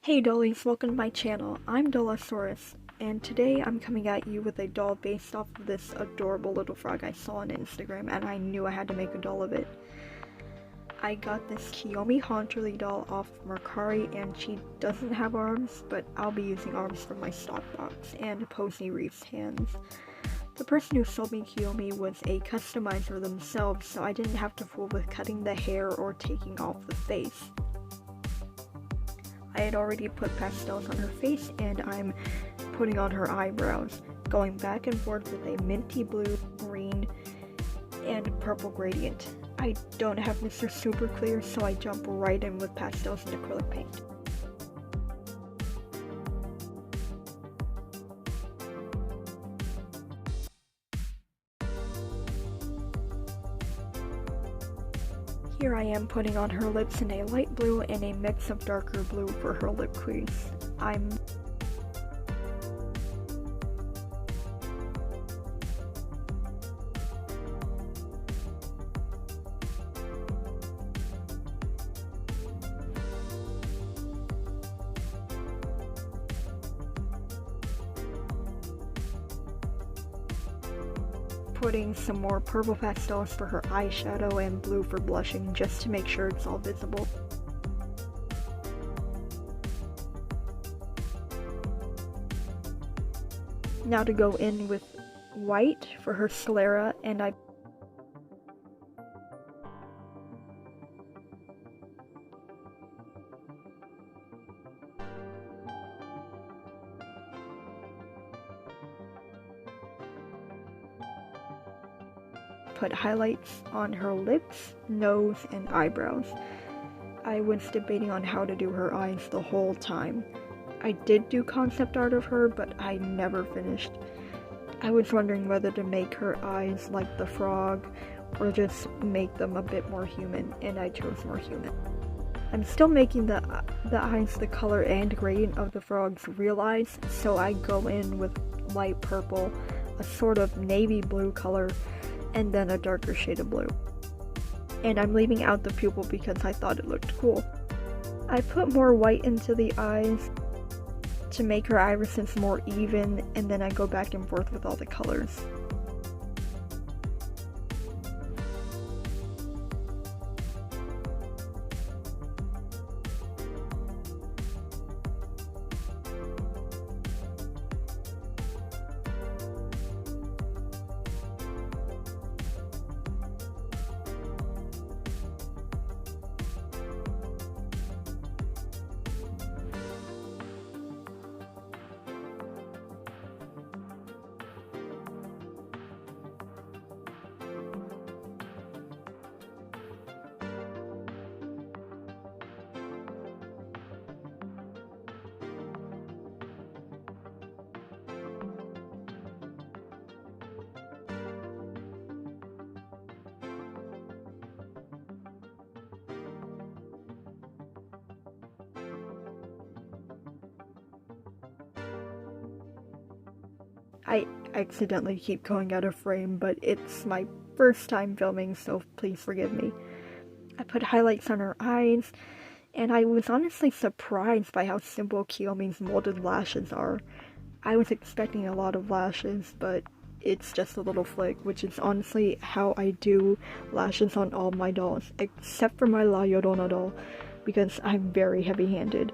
Hey dollies, welcome to my channel. I'm Dollasorus, and today I'm coming at you with a doll based off of this adorable little frog I saw on Instagram, and I knew I had to make a doll of it. I got this Kiyomi Haunterly doll off Mercari, and she doesn't have arms, but I'll be using arms from my stock box, and Posey Reef's hands. The person who sold me Kiyomi was a customizer themselves, so I didn't have to fool with cutting the hair or taking off the face. I had already put pastels on her face, and I'm putting on her eyebrows, going back and forth with a minty blue, green, and purple gradient. I don't have Mr. Super Clear, so I jump right in with pastels and acrylic paint. Here I am putting on her lips in a light blue and a mix of darker blue for her lip crease. I'm putting some more purple pastels for her eyeshadow and blue for blushing, just to make sure it's all visible. Now to go in with white for her sclera, and I put highlights on her lips, nose, and eyebrows. I was debating on how to do her eyes the whole time. I did do concept art of her, but I never finished. I was wondering whether to make her eyes like the frog or just make them a bit more human, and I chose more human. I'm still making the eyes the color and gradient of the frog's real eyes, so I go in with light purple, a sort of navy blue color, and then a darker shade of blue. And I'm leaving out the pupil because I thought it looked cool. I put more white into the eyes to make her irises more even, and then I go back and forth with all the colors. I accidentally keep going out of frame, but it's my first time filming, so please forgive me. I put highlights on her eyes, and I was honestly surprised by how simple Kiyomi's molded lashes are. I was expecting a lot of lashes, but it's just a little flick, which is honestly how I do lashes on all my dolls, except for my La Llorona doll, because I'm very heavy-handed.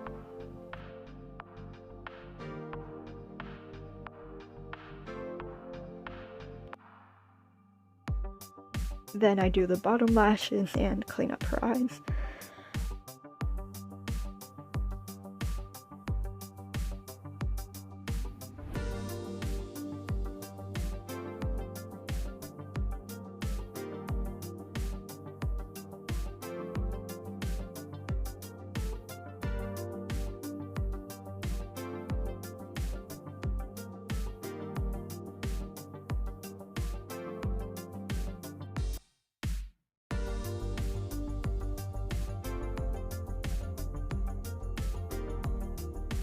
Then I do the bottom lashes and clean up her eyes.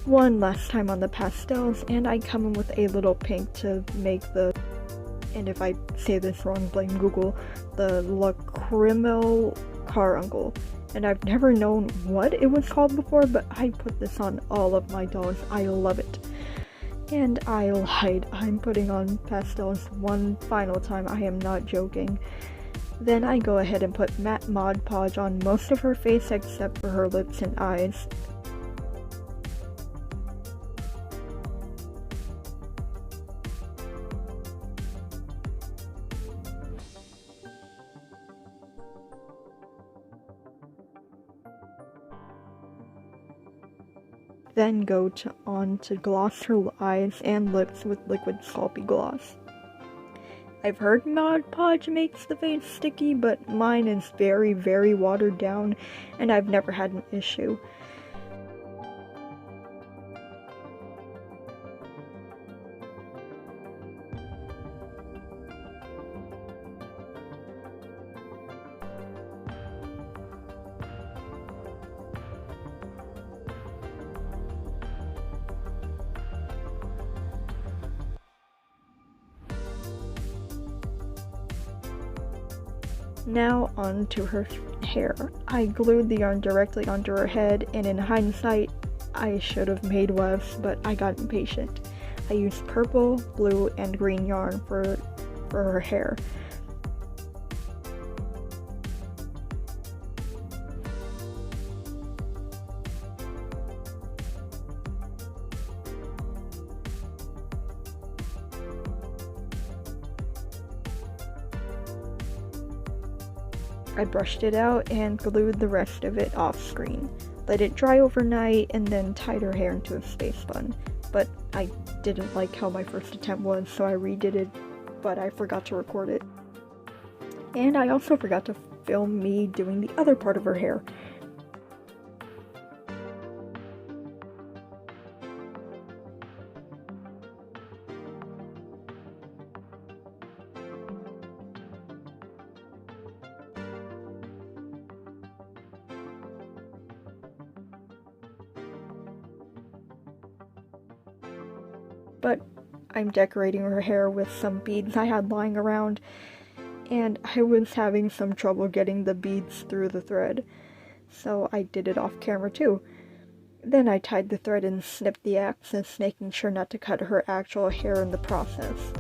One last time on the pastels, and I come in with a little pink to make the, and if I say this wrong, blame Google, the Lacrimel Caruncle. and I've never known what it was called before, but I put this on all of my dolls. I love it. And I lied. I'm putting on pastels one final time. I am not joking. Then I go ahead and put matte Mod Podge on most of her face except for her lips and eyes. Then go on to gloss her eyes and lips with liquid Sculpey gloss. I've heard Mod Podge makes the face sticky, but mine is very, very watered down, and I've never had an issue. Now onto her hair. I glued the yarn directly onto her head, and in hindsight, I should have made less, but I got impatient. I used purple, blue, and green yarn for her hair. I brushed it out and glued the rest of it off screen. Let it dry overnight and then tied her hair into a space bun. But I didn't like how my first attempt was, so I redid it, but I forgot to record it. And I also forgot to film me doing the other part of her hair. But I'm decorating her hair with some beads I had lying around, and I was having some trouble getting the beads through the thread, so I did it off camera too. Then I tied the thread and snipped the excess, making sure not to cut her actual hair in the process.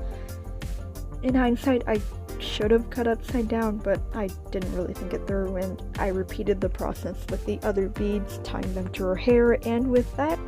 In hindsight, I should have cut upside down, but I didn't really think it through, and I repeated the process with the other beads, tying them to her hair, and with that,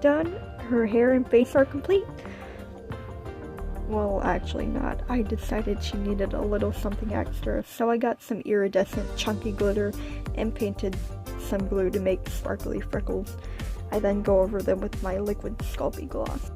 done. Her hair and face are complete. Well, actually not. I decided she needed a little something extra, so I got some iridescent chunky glitter and painted some glue to make sparkly freckles. I then go over them with my liquid Sculpey gloss.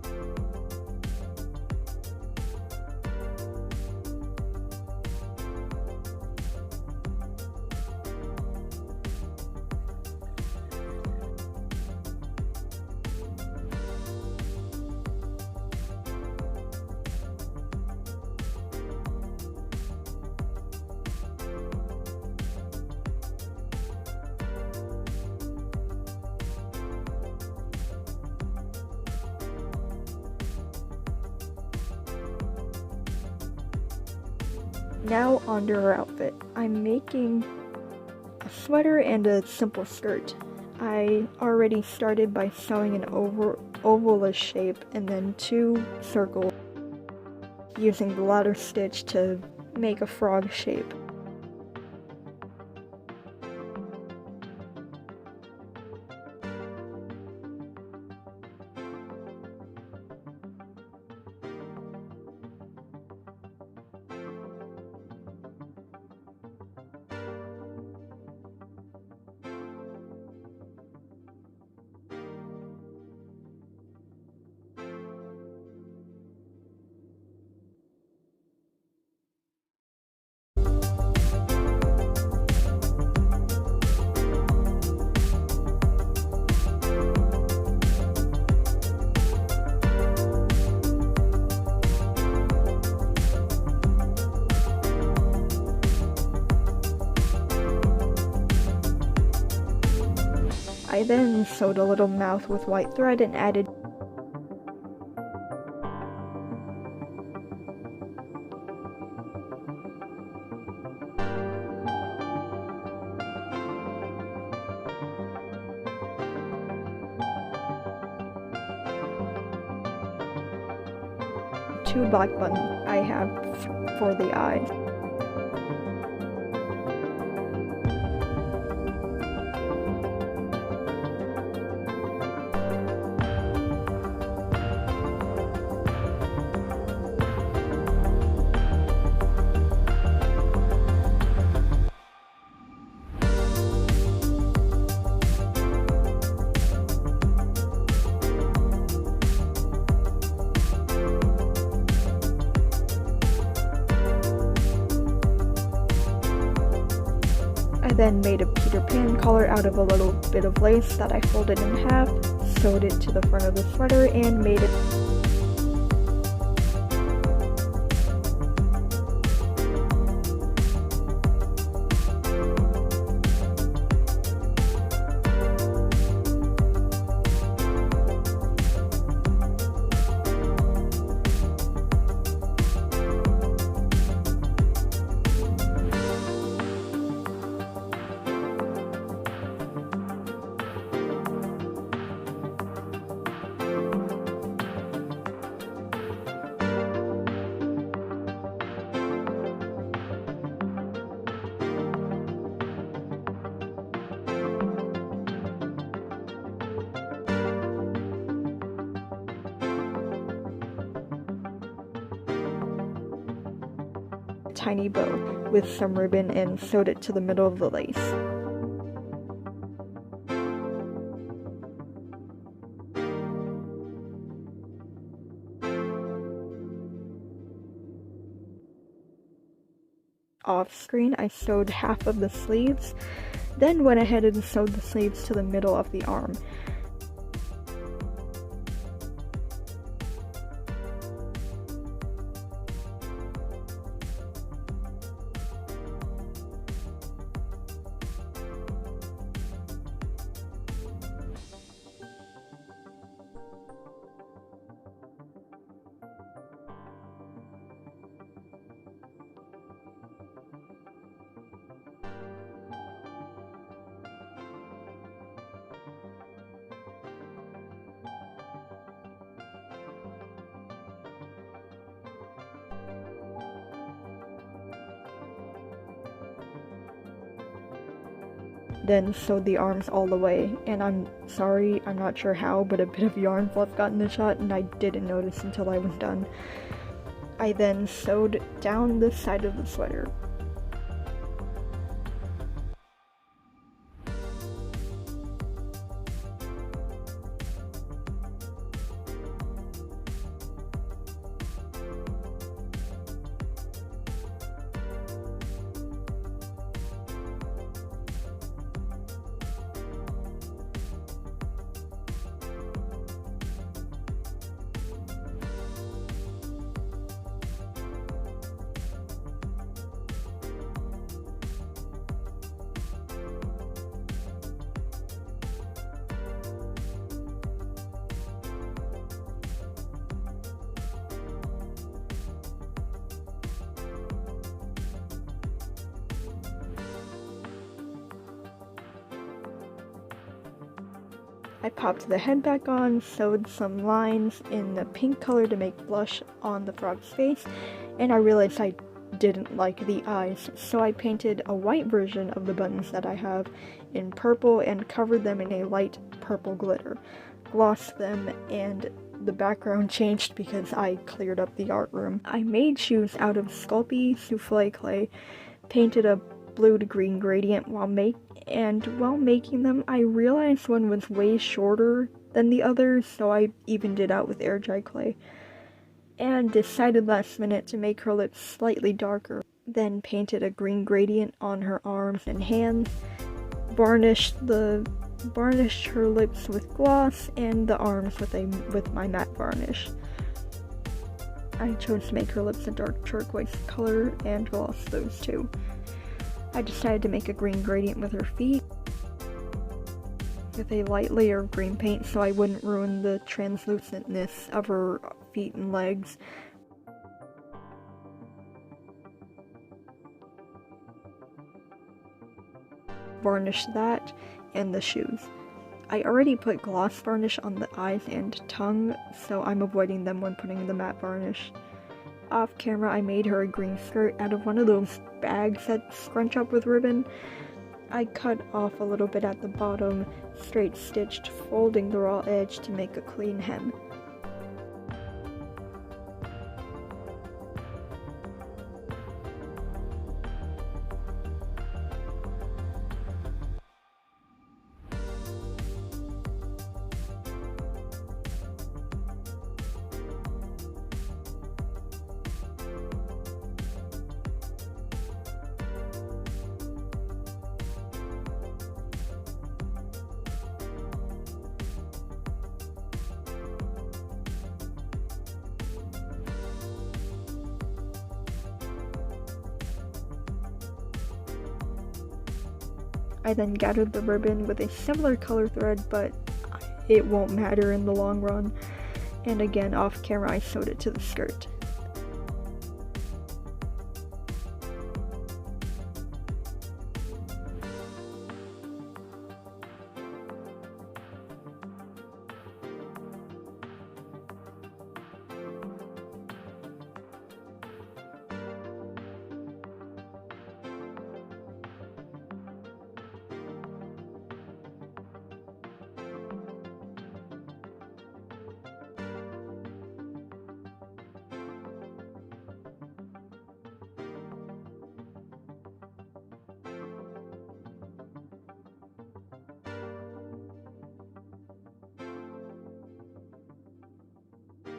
Now onto her outfit. I'm making a sweater and a simple skirt. I already started by sewing an ovalish shape and then 2 circles, using the ladder stitch to make a frog shape. I then sewed a little mouth with white thread and added two black buttons I have for the eyes. I then made a Peter Pan collar out of a little bit of lace that I folded in half, sewed it to the front of the sweater, and made it tiny bow with some ribbon and sewed it to the middle of the lace. Off screen, I sewed half of the sleeves, then went ahead and sewed the sleeves to the middle of the arm. Then sewed the arms all the way, and I'm sorry, I'm not sure how, but a bit of yarn fluff got in the shot and I didn't notice until I was done. I then sewed down the side of the sweater. I popped the head back on, sewed some lines in the pink color to make blush on the frog's face, and I realized I didn't like the eyes, so I painted a white version of the buttons that I have in purple and covered them in a light purple glitter. Glossed them, and the background changed because I cleared up the art room. I made shoes out of Sculpey souffle clay, painted a blue to green gradient while making them, I realized one was way shorter than the other, so I evened it out with air dry clay, and decided last minute to make her lips slightly darker. Then painted a green gradient on her arms and hands, varnished her lips with gloss, and the arms with my matte varnish. I chose to make her lips a dark turquoise color and gloss those too. I decided to make a green gradient with her feet. with a light layer of green paint so I wouldn't ruin the translucentness of her feet and legs. Varnish that and the shoes. I already put gloss varnish on the eyes and tongue, so I'm avoiding them when putting the matte varnish. Off camera, I made her a green skirt out of one of those bags that scrunch up with ribbon. I cut off a little bit at the bottom, straight stitched, folding the raw edge to make a clean hem. I then gathered the ribbon with a similar color thread, but it won't matter in the long run. And again, off camera, I sewed it to the skirt.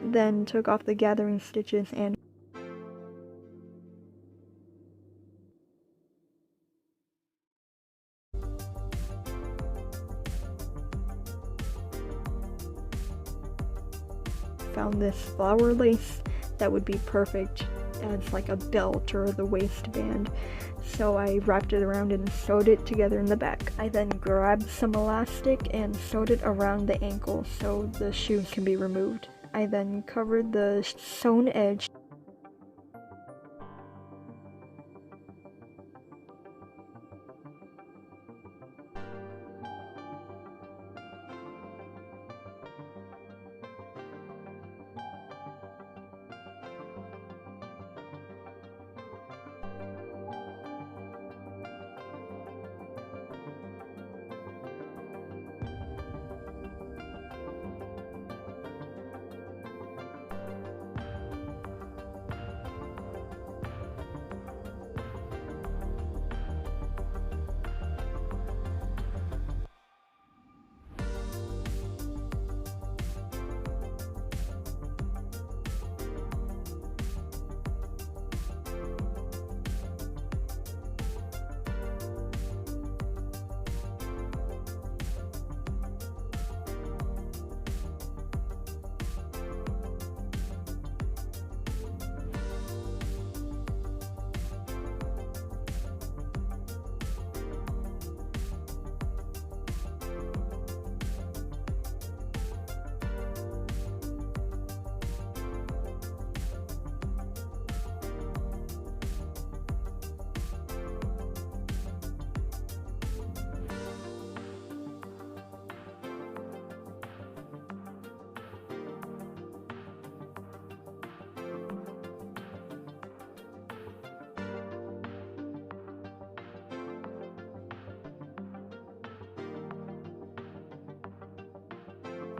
Then took off the gathering stitches and found this flower lace that would be perfect as like a belt or the waistband. So I wrapped it around and sewed it together in the back. I then grabbed some elastic and sewed it around the ankle so the shoes can be removed. I then covered the sewn edge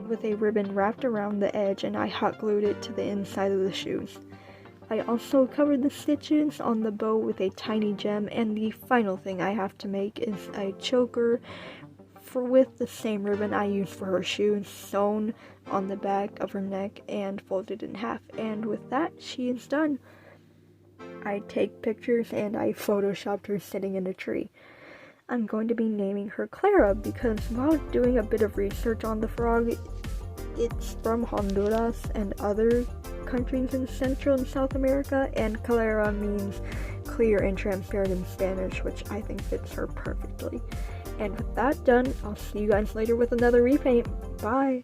with a ribbon wrapped around the edge, and I hot glued it to the inside of the shoes. I also covered the stitches on the bow with a tiny gem, and the final thing I have to make is a choker with the same ribbon I used for her shoes, sewn on the back of her neck and folded in half, and with that, she is done. I take pictures and I photoshopped her sitting in a tree. I'm going to be naming her Clara because while doing a bit of research on the frog, it's from Honduras and other countries in Central and South America, and Clara means clear and transparent in Spanish, which I think fits her perfectly. And with that done, I'll see you guys later with another repaint. Bye!